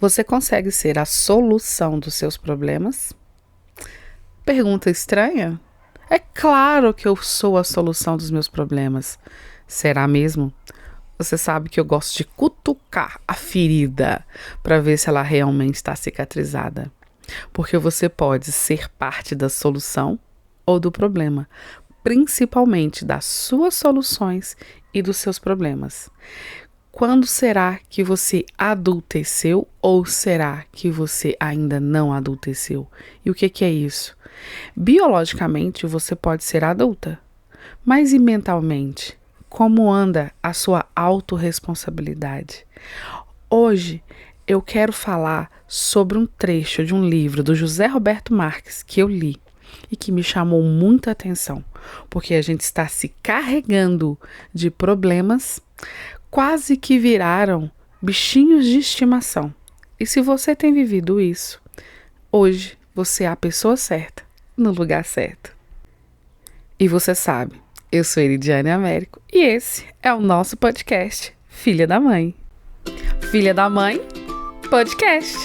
Você consegue ser a solução dos seus problemas? Pergunta estranha? É claro que eu sou a solução dos meus problemas. Será mesmo? Você sabe que eu gosto de cutucar a ferida para ver se ela realmente está cicatrizada. Porque você pode ser parte da solução ou do problema, principalmente das suas soluções e dos seus problemas. Quando será que você adulteceu ou será que você ainda não adulteceu? E o que é isso? Biologicamente você pode ser adulta, mas e mentalmente? Como anda a sua autorresponsabilidade? Hoje eu quero falar sobre um trecho de um livro do José Roberto Marques que eu li e que me chamou muita atenção, porque a gente está se carregando de problemas quase que viraram bichinhos de estimação. E se você tem vivido isso, hoje você é a pessoa certa, no lugar certo. E você sabe, eu sou Eridiane Américo e esse é o nosso podcast Filha da Mãe. Filha da Mãe, podcast.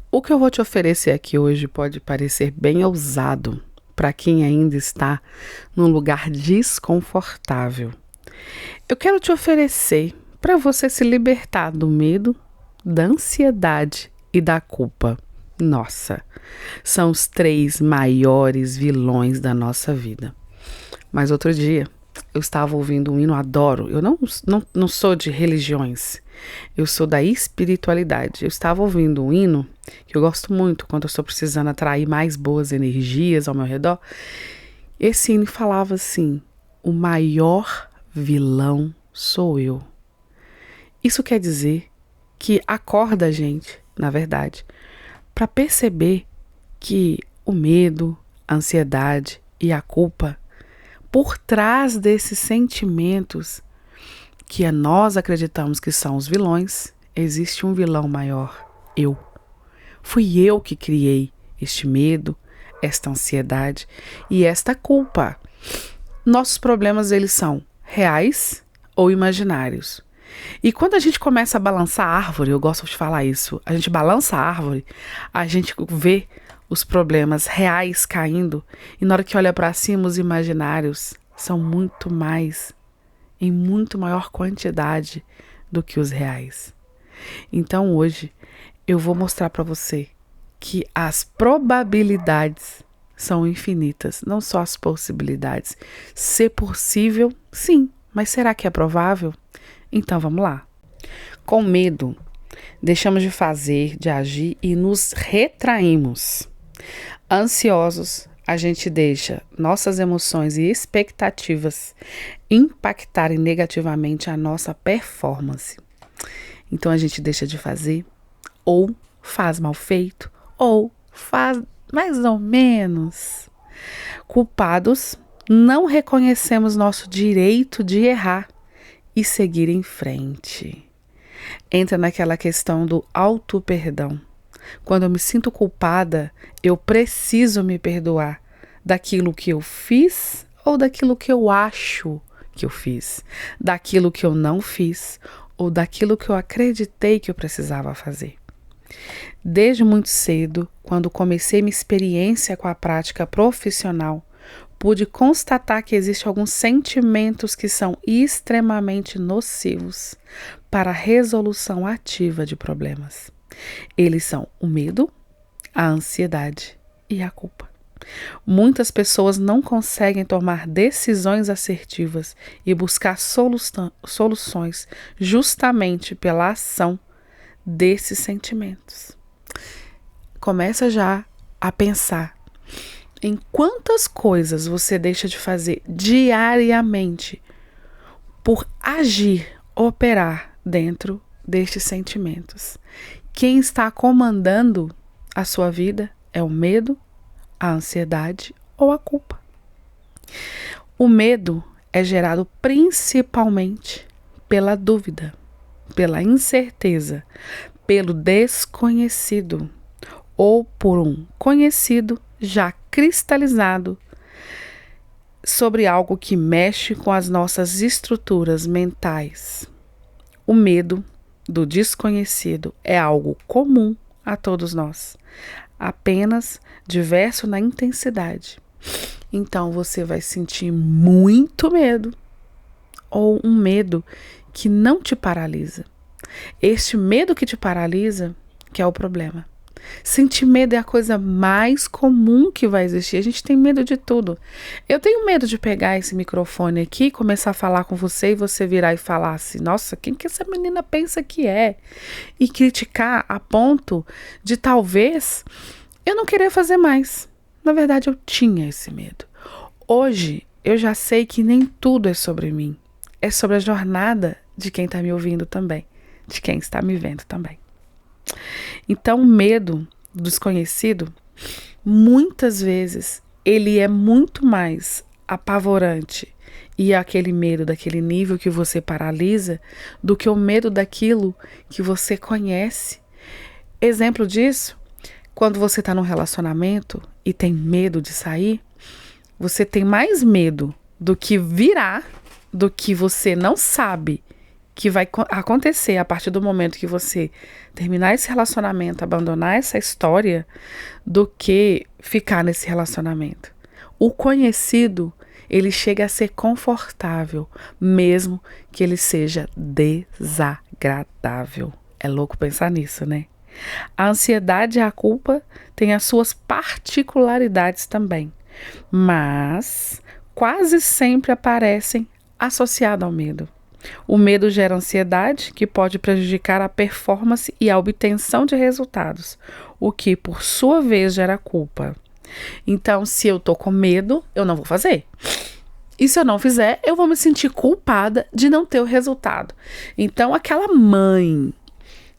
O que eu vou te oferecer aqui hoje pode parecer bem ousado para quem ainda está num lugar desconfortável. Eu quero te oferecer para você se libertar do medo, da ansiedade e da culpa. Nossa, são os 3 maiores vilões da nossa vida. Mas outro dia eu estava ouvindo um hino, adoro. Eu não sou de religiões, eu sou da espiritualidade. Eu estava ouvindo um hino que eu gosto muito quando eu estou precisando atrair mais boas energias ao meu redor. Esse hino falava assim: o maior vilão sou eu. Isso quer dizer que acorda a gente, na verdade, para perceber que o medo, a ansiedade e a culpa, por trás desses sentimentos que nós acreditamos que são os vilões, existe um vilão maior, eu. Fui eu que criei este medo, esta ansiedade e esta culpa. Nossos problemas, eles são reais ou imaginários. E quando a gente começa a balançar a árvore, eu gosto de falar isso, a gente balança a árvore, a gente vê os problemas reais caindo e na hora que olha para cima, os imaginários são muito mais, em muito maior quantidade do que os reais. Então hoje eu vou mostrar para você que as probabilidades são infinitas, não só as possibilidades. Ser possível, sim, mas será que é provável? Então vamos lá. Com medo, deixamos de fazer, de agir e nos retraímos. Ansiosos, a gente deixa nossas emoções e expectativas impactarem negativamente a nossa performance. Então a gente deixa de fazer, ou faz mal feito, ou faz mais ou menos. Culpados, não reconhecemos nosso direito de errar e seguir em frente. Entra naquela questão do auto-perdão. Quando eu me sinto culpada, eu preciso me perdoar daquilo que eu fiz ou daquilo que eu acho que eu fiz, daquilo que eu não fiz ou daquilo que eu acreditei que eu precisava fazer. Desde muito cedo, quando comecei minha experiência com a prática profissional, pude constatar que existem alguns sentimentos que são extremamente nocivos para a resolução ativa de problemas. Eles são o medo, a ansiedade e a culpa. Muitas pessoas não conseguem tomar decisões assertivas e buscar soluções justamente pela ação desses sentimentos. Começa já a pensar em quantas coisas você deixa de fazer diariamente por agir, operar dentro destes sentimentos. Quem está comandando a sua vida é o medo, a ansiedade ou a culpa. O medo é gerado principalmente pela dúvida, pela incerteza, pelo desconhecido ou por um conhecido já cristalizado sobre algo que mexe com as nossas estruturas mentais. O medo do desconhecido é algo comum a todos nós, apenas diverso na intensidade. Então você vai sentir muito medo ou um medo que não te paralisa. Este medo que te paralisa que é o problema. Sentir medo é a coisa mais comum que vai existir. A gente tem medo de tudo. Eu tenho medo de pegar esse microfone aqui, começar a falar com você e você virar e falar assim, nossa, quem que essa menina pensa que é? E criticar a ponto de talvez eu não querer fazer mais. Na verdade, eu tinha esse medo. Hoje, eu já sei que nem tudo é sobre mim. É sobre a jornada de quem está me ouvindo também. De quem está me vendo também. Então, o medo do desconhecido, muitas vezes, ele é muito mais apavorante e aquele medo daquele nível que você paralisa do que o medo daquilo que você conhece. Exemplo disso, quando você está num relacionamento e tem medo de sair, você tem mais medo do que virá, do que você não sabe que vai acontecer a partir do momento que você terminar esse relacionamento, abandonar essa história, do que ficar nesse relacionamento. O conhecido, ele chega a ser confortável, mesmo que ele seja desagradável. É louco pensar nisso, né? A ansiedade e a culpa têm as suas particularidades também, mas quase sempre aparecem associadas ao medo. O medo gera ansiedade, que pode prejudicar a performance e a obtenção de resultados, o que, por sua vez, gera culpa. Então, se eu tô com medo, eu não vou fazer. E se eu não fizer, eu vou me sentir culpada de não ter o resultado. Então, aquela mãe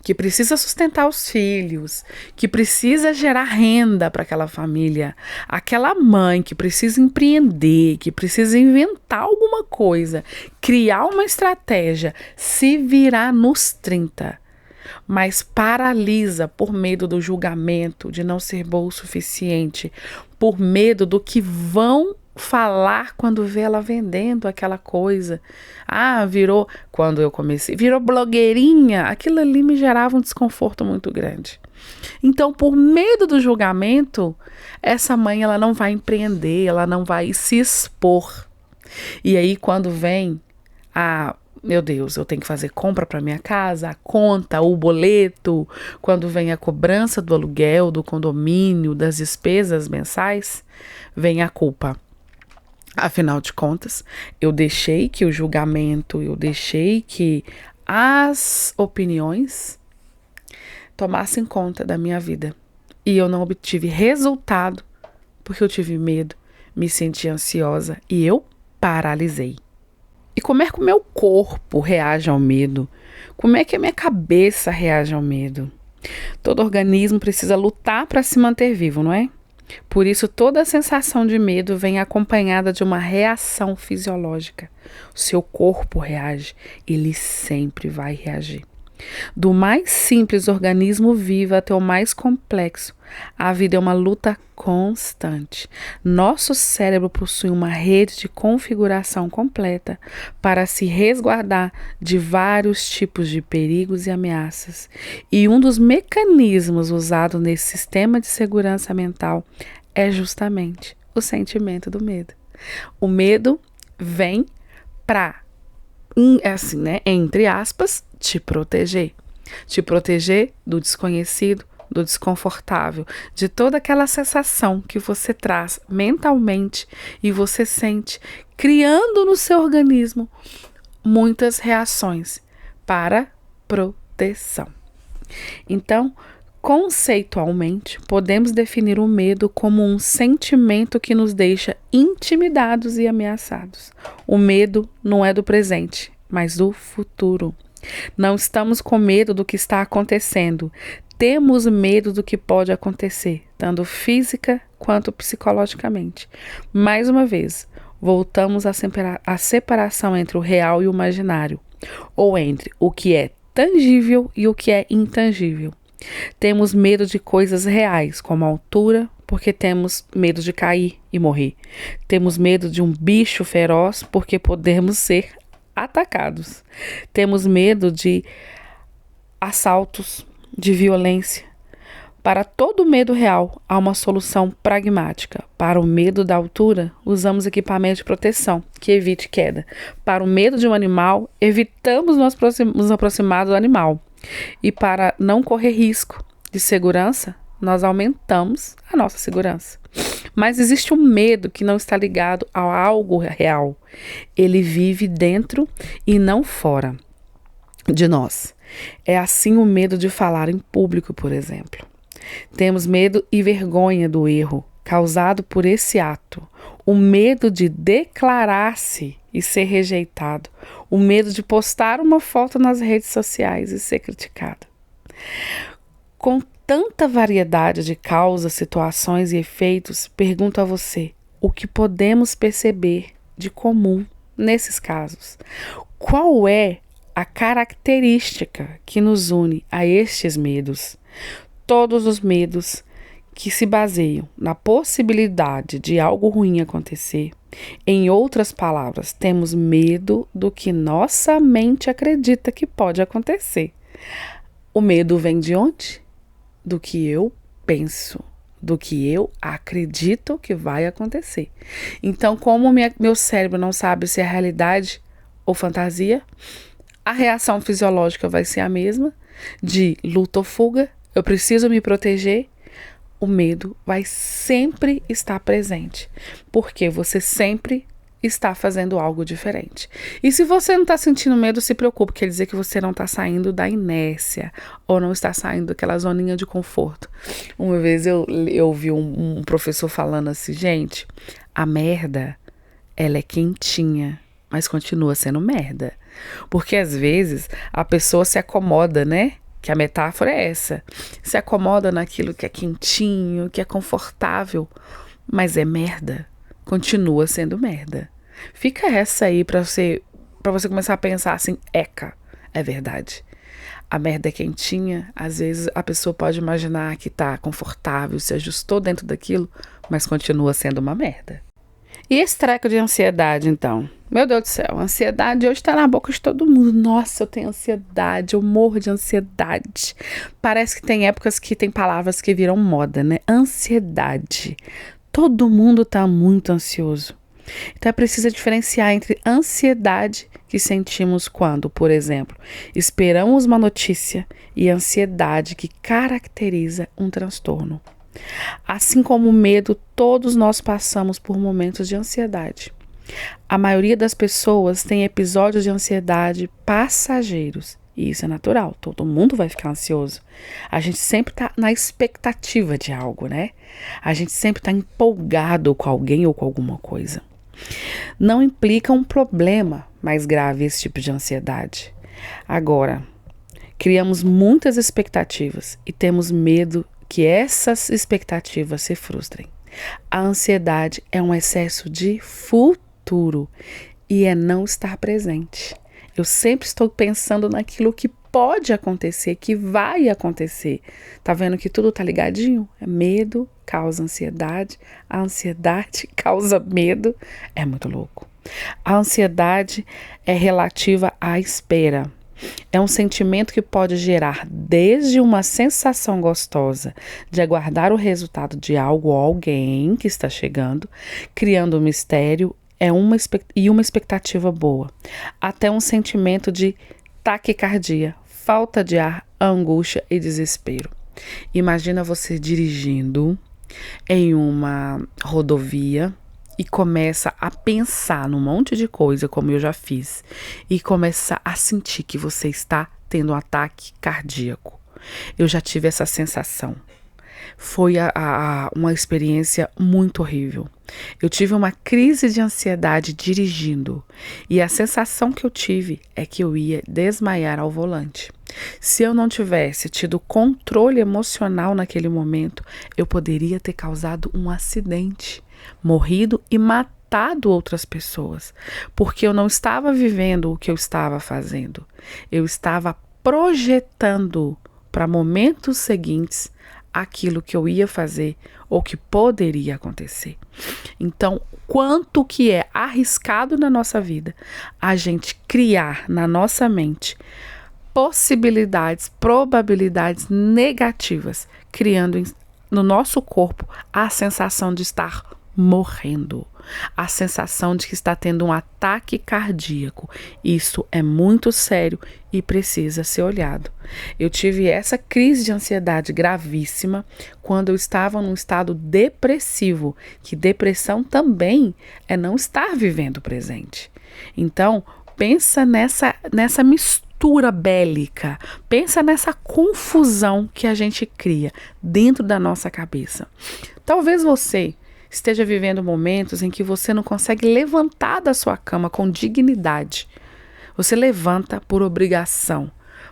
que precisa sustentar os filhos, que precisa gerar renda para aquela família, aquela mãe que precisa empreender, que precisa inventar alguma coisa, criar uma estratégia, se virar nos 30, mas paralisa por medo do julgamento, de não ser boa o suficiente, por medo do que vão falar quando vê ela vendendo aquela coisa. Quando eu comecei, virou blogueirinha. Aquilo ali me gerava um desconforto muito grande. Então, por medo do julgamento, essa mãe ela não vai empreender, ela não vai se expor. E aí, quando vem meu Deus, eu tenho que fazer compra para minha casa, a conta, o boleto, quando vem a cobrança do aluguel, do condomínio, das despesas mensais, vem a culpa. Afinal de contas, eu deixei que o julgamento, eu deixei que as opiniões tomassem conta da minha vida. E eu não obtive resultado porque eu tive medo, me senti ansiosa e eu paralisei. E como é que o meu corpo reage ao medo? Como é que a minha cabeça reage ao medo? Todo organismo precisa lutar para se manter vivo, não é? Por isso, toda a sensação de medo vem acompanhada de uma reação fisiológica. O seu corpo reage, ele sempre vai reagir. Do mais simples organismo vivo até o mais complexo, a vida é uma luta constante. Nosso cérebro possui uma rede de configuração completa para se resguardar de vários tipos de perigos e ameaças. E um dos mecanismos usados nesse sistema de segurança mental é justamente o sentimento do medo. O medo vem para, assim, né, entre aspas, te proteger. Te proteger do desconhecido, do desconfortável, de toda aquela sensação que você traz mentalmente e você sente, criando no seu organismo muitas reações para proteção. Então, conceitualmente, podemos definir o medo como um sentimento que nos deixa intimidados e ameaçados. O medo não é do presente, mas do futuro. Não estamos com medo do que está acontecendo. Temos medo do que pode acontecer, tanto física quanto psicologicamente. Mais uma vez, voltamos à separação entre o real e o imaginário, ou entre o que é tangível e o que é intangível. Temos medo de coisas reais, como altura, porque temos medo de cair e morrer. Temos medo de um bicho feroz porque podemos ser atacados. Temos medo de assaltos, de violência. Para todo medo real, há uma solução pragmática. Para o medo da altura, usamos equipamento de proteção, que evite queda. Para o medo de um animal, evitamos nos aproximar do animal. E para não correr risco de segurança, nós aumentamos a nossa segurança. Mas existe um medo que não está ligado a algo real. Ele vive dentro e não fora de nós. É assim o medo de falar em público, por exemplo. Temos medo e vergonha do erro causado por esse ato. O medo de declarar-se e ser rejeitado. O medo de postar uma foto nas redes sociais e ser criticado. Com tanta variedade de causas, situações e efeitos, pergunto a você, o que podemos perceber de comum nesses casos? Qual é a característica que nos une a estes medos? Todos os medos que se baseiam na possibilidade de algo ruim acontecer. Em outras palavras, temos medo do que nossa mente acredita que pode acontecer. O medo vem de onde? Do que eu penso, do que eu acredito que vai acontecer. Então, como meu cérebro não sabe se é realidade ou fantasia, a reação fisiológica vai ser a mesma, de luta ou fuga. Eu preciso me proteger. O medo vai sempre estar presente, porque você sempre está fazendo algo diferente. E se você não está sentindo medo, se preocupe, quer dizer que você não está saindo da inércia, ou não está saindo daquela zoninha de conforto. Uma vez eu ouvi um professor falando assim, gente, a merda, ela é quentinha, mas continua sendo merda. Porque às vezes a pessoa se acomoda, né? Que a metáfora é essa. Se acomoda naquilo que é quentinho, que é confortável, mas é merda. Continua sendo merda. Fica essa aí para você começar a pensar assim, eca, é verdade. A merda é quentinha, às vezes a pessoa pode imaginar que tá confortável, se ajustou dentro daquilo, mas continua sendo uma merda. E esse treco de ansiedade, então? Meu Deus do céu, a ansiedade hoje tá na boca de todo mundo. Nossa, eu tenho ansiedade, eu morro de ansiedade. Parece que tem épocas que tem palavras que viram moda, né? Ansiedade. Todo mundo tá muito ansioso. Então é preciso diferenciar entre ansiedade que sentimos quando, por exemplo, esperamos uma notícia e ansiedade que caracteriza um transtorno. Assim como o medo, todos nós passamos por momentos de ansiedade. A maioria das pessoas tem episódios de ansiedade passageiros. E isso é natural, todo mundo vai ficar ansioso. A gente sempre está na expectativa de algo, né? A gente sempre está empolgado com alguém ou com alguma coisa. Não implica um problema mais grave esse tipo de ansiedade. Agora, criamos muitas expectativas e temos medo que essas expectativas se frustrem. A ansiedade é um excesso de futuro e é não estar presente. Eu sempre estou pensando naquilo que pode acontecer, que vai acontecer. Tá vendo que tudo tá ligadinho? Medo causa ansiedade, a ansiedade causa medo. É muito louco. A ansiedade é relativa à espera. É um sentimento que pode gerar desde uma sensação gostosa de aguardar o resultado de algo ou alguém que está chegando, criando um mistério e uma expectativa boa, até um sentimento de taquicardia, falta de ar, angústia e desespero. Imagina você dirigindo em uma rodovia e começa a pensar num monte de coisa, como eu já fiz, e começa a sentir que você está tendo um ataque cardíaco. Eu já tive essa sensação. Foi uma experiência muito horrível. Eu tive uma crise de ansiedade dirigindo e a sensação que eu tive é que eu ia desmaiar ao volante. Se eu não tivesse tido controle emocional naquele momento, eu poderia ter causado um acidente, morrido e matado outras pessoas, porque eu não estava vivendo o que eu estava fazendo. Eu estava projetando para momentos seguintes aquilo que eu ia fazer ou que poderia acontecer. Então, quanto que é arriscado na nossa vida a gente criar na nossa mente possibilidades, probabilidades negativas, criando no nosso corpo a sensação de estar morrendo, a sensação de que está tendo um ataque cardíaco. Isso é muito sério e precisa ser olhado. Eu tive essa crise de ansiedade gravíssima quando eu estava num estado depressivo, que depressão também é não estar vivendo o presente. Então, pensa nessa mistura bélica, pensa nessa confusão que a gente cria dentro da nossa cabeça. Talvez você esteja vivendo momentos em que você não consegue levantar da sua cama com dignidade. Você levanta por obrigação,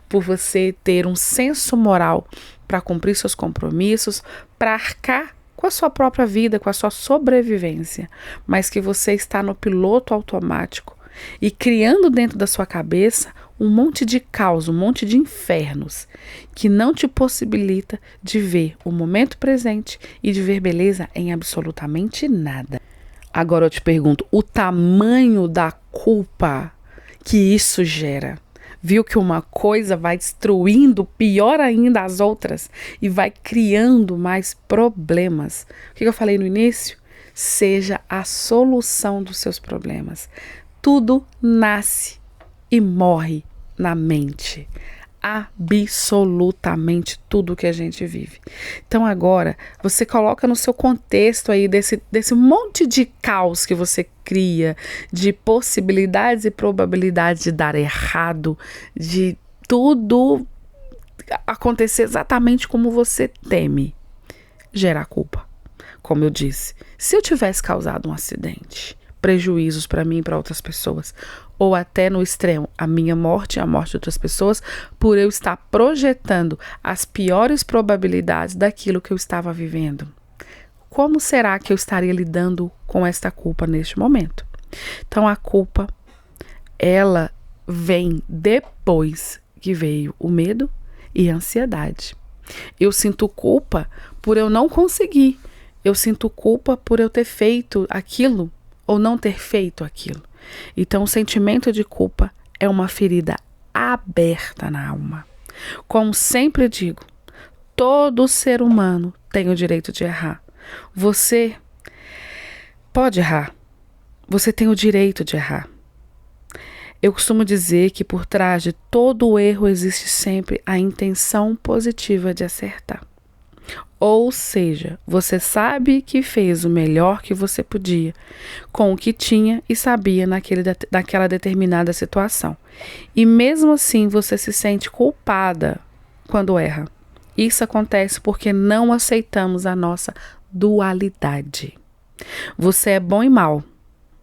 por você ter um senso moral para cumprir seus compromissos, para arcar com a sua própria vida, com a sua sobrevivência, mas que você está no piloto automático e criando dentro da sua cabeça um monte de caos, um monte de infernos que não te possibilita de ver o momento presente e de ver beleza em absolutamente nada. Agora eu te pergunto, o tamanho da culpa que isso gera? Viu que uma coisa vai destruindo pior ainda as outras e vai criando mais problemas? O que eu falei no início? Seja a solução dos seus problemas. Tudo nasce e morre na mente. Absolutamente tudo que a gente vive. Então agora, você coloca no seu contexto aí desse monte de caos que você cria, de possibilidades e probabilidades de dar errado, de tudo acontecer exatamente como você teme. Gerar culpa. Como eu disse, se eu tivesse causado um acidente, prejuízos para mim e para outras pessoas, ou até no extremo, a minha morte e a morte de outras pessoas, por eu estar projetando as piores probabilidades daquilo que eu estava vivendo. Como será que eu estaria lidando com esta culpa neste momento? Então a culpa, ela vem depois que veio o medo e a ansiedade. Eu sinto culpa por eu não conseguir. Eu sinto culpa por eu ter feito aquilo ou não ter feito aquilo. Então, o sentimento de culpa é uma ferida aberta na alma. Como sempre digo, todo ser humano tem o direito de errar. Você pode errar. Você tem o direito de errar. Eu costumo dizer que por trás de todo erro existe sempre a intenção positiva de acertar. Ou seja, você sabe que fez o melhor que você podia com o que tinha e sabia naquela determinada situação. E mesmo assim você se sente culpada quando erra. Isso acontece porque não aceitamos a nossa dualidade. Você é bom e mal,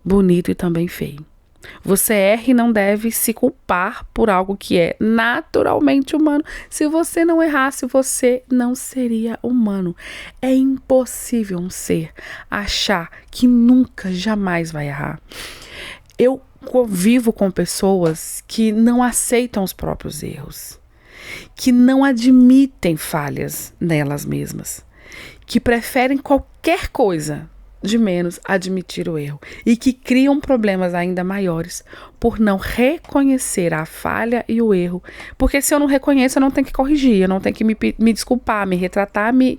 bonito e também feio. Você erra e não deve se culpar por algo que é naturalmente humano. Se você não errasse, você não seria humano. É impossível um ser achar que nunca, jamais vai errar. Eu convivo com pessoas que não aceitam os próprios erros, que não admitem falhas nelas mesmas, que preferem qualquer coisa de menos admitir o erro e que criam problemas ainda maiores por não reconhecer a falha e o erro, porque se eu não reconheço eu não tenho que corrigir, eu não tenho que me desculpar, me retratar, me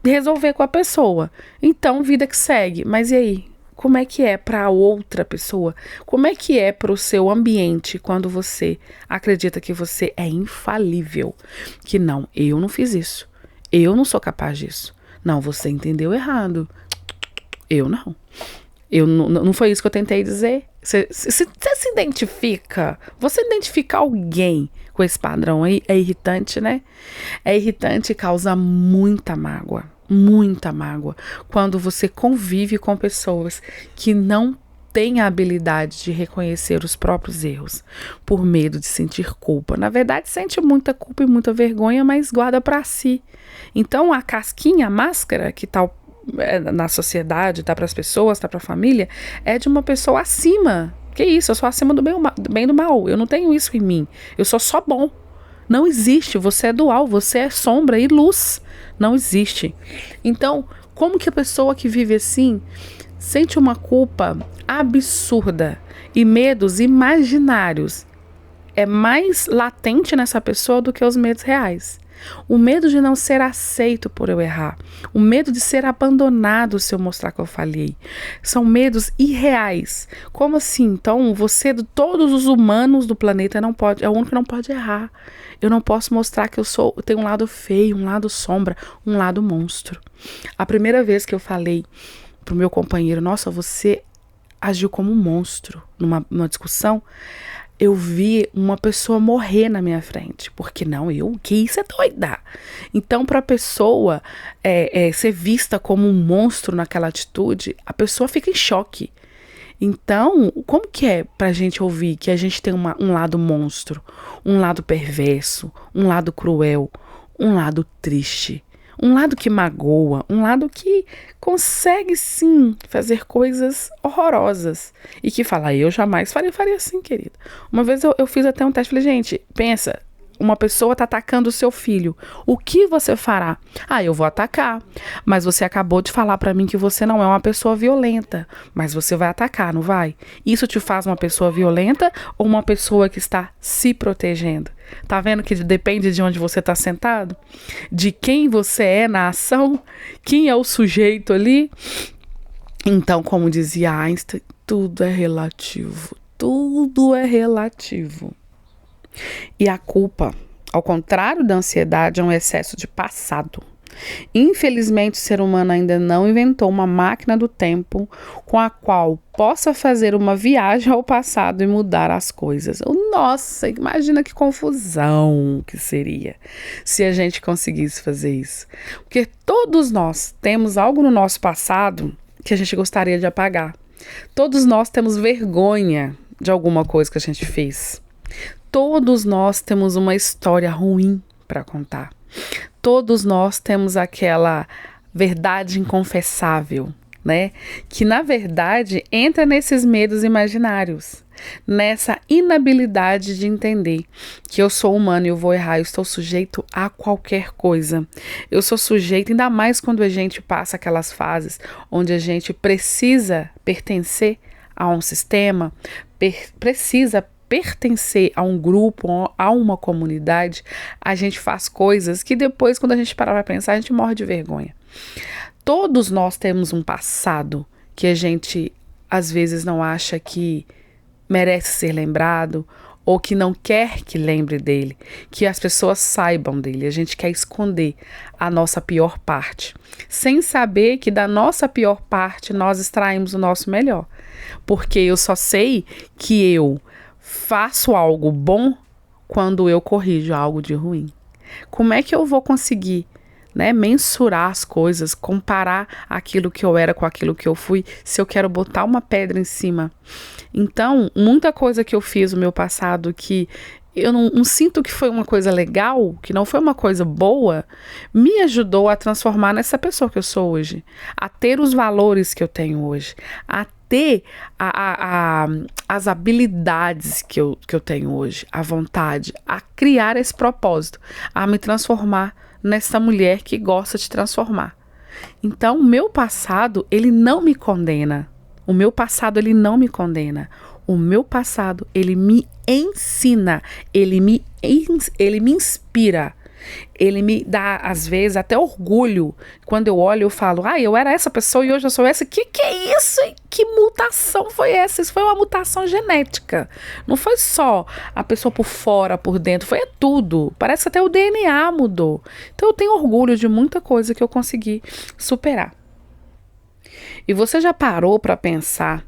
resolver com a pessoa. Então vida que segue. Mas e aí? Como é que é para outra pessoa? Como é que é para o seu ambiente quando você acredita que você é infalível? Que não, eu não fiz isso, eu não sou capaz disso. Não, você entendeu errado. Eu não. Não foi isso que eu tentei dizer. Você se identifica? Você identifica alguém com esse padrão aí? É irritante, né? É irritante e causa muita mágoa. Muita mágoa. Quando você convive com pessoas que não têm a habilidade de reconhecer os próprios erros, por medo de sentir culpa. Na verdade, sente muita culpa e muita vergonha, mas guarda para si. Então, a casquinha, a máscara que tá na sociedade, tá para as pessoas, tá para a família, é de uma pessoa acima. Que isso? Eu sou acima do bem e do mal. Eu não tenho isso em mim. Eu sou só bom. Não existe. Você é dual, você é sombra e luz. Não existe. Então, como que a pessoa que vive assim sente uma culpa absurda e medos imaginários? É mais latente nessa pessoa do que os medos reais. O medo de não ser aceito por eu errar. O medo de ser abandonado se eu mostrar que eu falhei. São medos irreais. Como assim? Então, você, de todos os humanos do planeta, não pode, é o único que não pode errar. Eu não posso mostrar que eu tenho um lado feio, um lado sombra, um lado monstro. A primeira vez que eu falei pro meu companheiro, nossa, você agiu como um monstro numa discussão, eu vi uma pessoa morrer na minha frente. Porque não, que isso é doida. Então, para a pessoa ser vista como um monstro naquela atitude, a pessoa fica em choque. Então, como que é pra gente ouvir que a gente tem um lado monstro, um lado perverso, um lado cruel, um lado triste, um lado que magoa, um lado que consegue sim fazer coisas horrorosas e que fala, eu jamais faria assim, querida. Uma vez eu fiz até um teste, falei, gente, pensa, uma pessoa está atacando o seu filho, o que você fará? Ah, eu vou atacar, mas você acabou de falar para mim que você não é uma pessoa violenta, mas você vai atacar, não vai? Isso te faz uma pessoa violenta ou uma pessoa que está se protegendo? Tá vendo que depende de onde você está sentado? De quem você é na ação? Quem é o sujeito ali? Então, como dizia Einstein, tudo é relativo. Tudo é relativo. E a culpa, ao contrário da ansiedade, é um excesso de passado. Infelizmente, o ser humano ainda não inventou uma máquina do tempo com a qual possa fazer uma viagem ao passado e mudar as coisas. Nossa, imagina que confusão que seria se a gente conseguisse fazer isso. Porque todos nós temos algo no nosso passado que a gente gostaria de apagar. Todos nós temos vergonha de alguma coisa que a gente fez. Todos nós temos uma história ruim para contar. Todos nós temos aquela verdade inconfessável, né? Que, na verdade, entra nesses medos imaginários, nessa inabilidade de entender que eu sou humano e eu vou errar, eu estou sujeito a qualquer coisa. Eu sou sujeito, ainda mais quando a gente passa aquelas fases onde a gente precisa pertencer a um sistema, precisa pertencer a um grupo, a uma comunidade, a gente faz coisas que depois, quando a gente parar para pensar, a gente morre de vergonha. Todos nós temos um passado que a gente, às vezes, não acha que merece ser lembrado ou que não quer que lembre dele, que as pessoas saibam dele. A gente quer esconder a nossa pior parte, sem saber que da nossa pior parte nós extraímos o nosso melhor. Porque eu só sei que eu faço algo bom quando eu corrijo algo de ruim. Como é que eu vou conseguir, né, mensurar as coisas, comparar aquilo que eu era com aquilo que eu fui, se eu quero botar uma pedra em cima? Então, muita coisa que eu fiz no meu passado que eu não sinto que foi uma coisa legal, que não foi uma coisa boa, me ajudou a transformar nessa pessoa que eu sou hoje, a ter os valores que eu tenho hoje, a ter as habilidades que eu tenho hoje, a vontade, a criar esse propósito, a me transformar nessa mulher que gosta de transformar. Então, o meu passado, ele não me condena. O meu passado, ele não me condena. O meu passado, ele me ensina, ele me inspira. Ele me dá, às vezes, até orgulho. Quando eu olho, eu falo, eu era essa pessoa e hoje eu sou essa. Que é isso? Que mutação foi essa? Isso foi uma mutação genética. Não foi só a pessoa por fora, por dentro. Foi tudo. Parece que até o DNA mudou. Então, eu tenho orgulho de muita coisa que eu consegui superar. E você já parou para pensar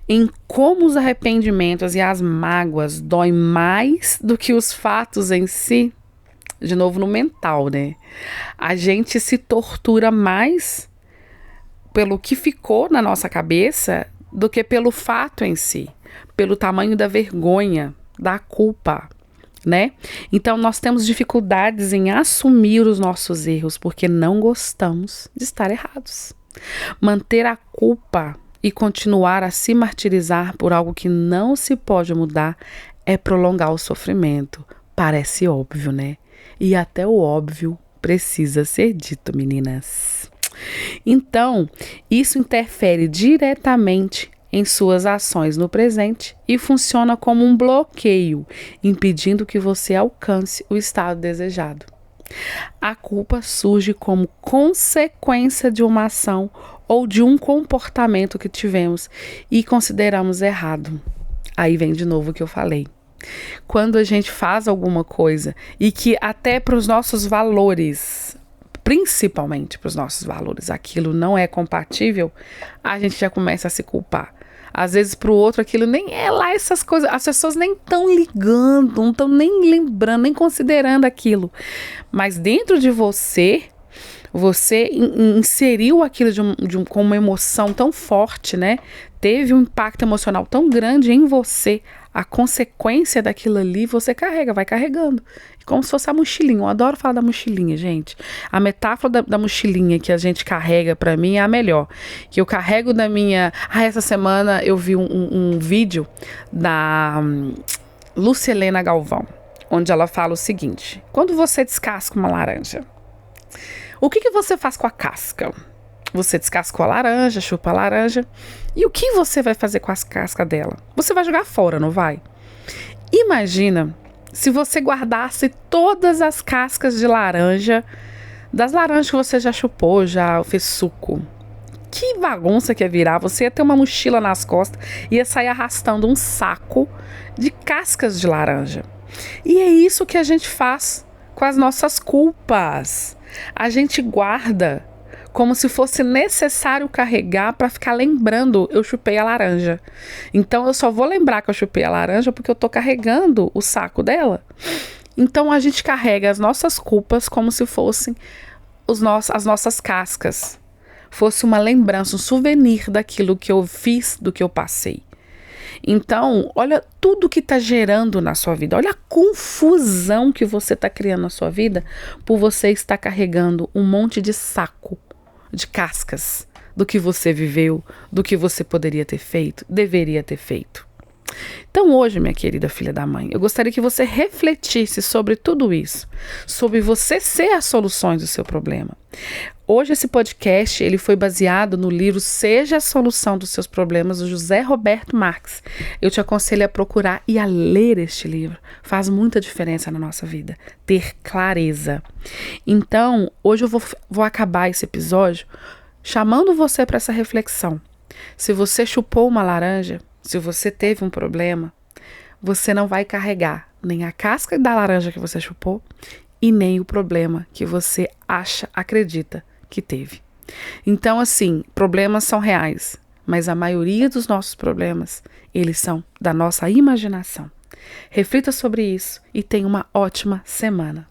em como os arrependimentos e as mágoas doem mais do que os fatos em si? De novo no mental, né? A gente se tortura mais pelo que ficou na nossa cabeça do que pelo fato em si, pelo tamanho da vergonha, da culpa, né? Então nós temos dificuldades em assumir os nossos erros porque não gostamos de estar errados. Manter a culpa e continuar a se martirizar por algo que não se pode mudar é prolongar o sofrimento, Parece óbvio, né? E até o óbvio precisa ser dito, meninas. Então, isso interfere diretamente em suas ações no presente e funciona como um bloqueio, impedindo que você alcance o estado desejado. A culpa surge como consequência de uma ação ou de um comportamento que tivemos e consideramos errado. Aí vem de novo o que eu falei. Quando a gente faz alguma coisa e que até para os nossos valores, principalmente para os nossos valores, aquilo não é compatível, a gente já começa a se culpar. Às vezes para o outro aquilo nem é lá essas coisas, as pessoas nem estão ligando, não estão nem lembrando, nem considerando aquilo. Mas dentro de você, você inseriu aquilo com uma emoção tão forte, né? Teve um impacto emocional tão grande em você, a consequência daquilo ali você carrega, vai carregando. Como se fosse a mochilinha. Eu adoro falar da mochilinha, gente. A metáfora da mochilinha que a gente carrega, pra mim, é a melhor. Que eu carrego da minha... essa semana eu vi um vídeo da Lúcia Helena Galvão, onde ela fala o seguinte: quando você descasca uma laranja, o que você faz com a casca? Você descascou a laranja, chupa a laranja. E o que você vai fazer com as cascas dela? Você vai jogar fora, não vai? Imagina se você guardasse todas as cascas de laranja, das laranjas que você já chupou, já fez suco. Que bagunça que ia virar. Você ia ter uma mochila nas costas e ia sair arrastando um saco de cascas de laranja. E é isso que a gente faz com as nossas culpas. A gente guarda como se fosse necessário carregar para ficar lembrando, eu chupei a laranja. Então eu só vou lembrar que eu chupei a laranja porque eu tô carregando o saco dela. Então a gente carrega as nossas culpas como se fossem as nossas cascas. Fosse uma lembrança, um souvenir daquilo que eu fiz, do que eu passei. Então, olha tudo que está gerando na sua vida. Olha a confusão que você está criando na sua vida por você estar carregando um monte de saco, de cascas do que você viveu, do que você poderia ter feito, deveria ter feito. Então hoje, minha querida filha da mãe, eu gostaria que você refletisse sobre tudo isso, sobre você ser as soluções do seu problema. Hoje esse podcast ele foi baseado no livro Seja a Solução dos Seus Problemas, do José Roberto Marques. Eu te aconselho a procurar e a ler este livro. Faz muita diferença na nossa vida, ter clareza. Então, hoje eu vou acabar esse episódio chamando você para essa reflexão. Se você chupou uma laranja, se você teve um problema, você não vai carregar nem a casca da laranja que você chupou e nem o problema que você acredita que teve. Então, assim, problemas são reais, mas a maioria dos nossos problemas, eles são da nossa imaginação. Reflita sobre isso e tenha uma ótima semana.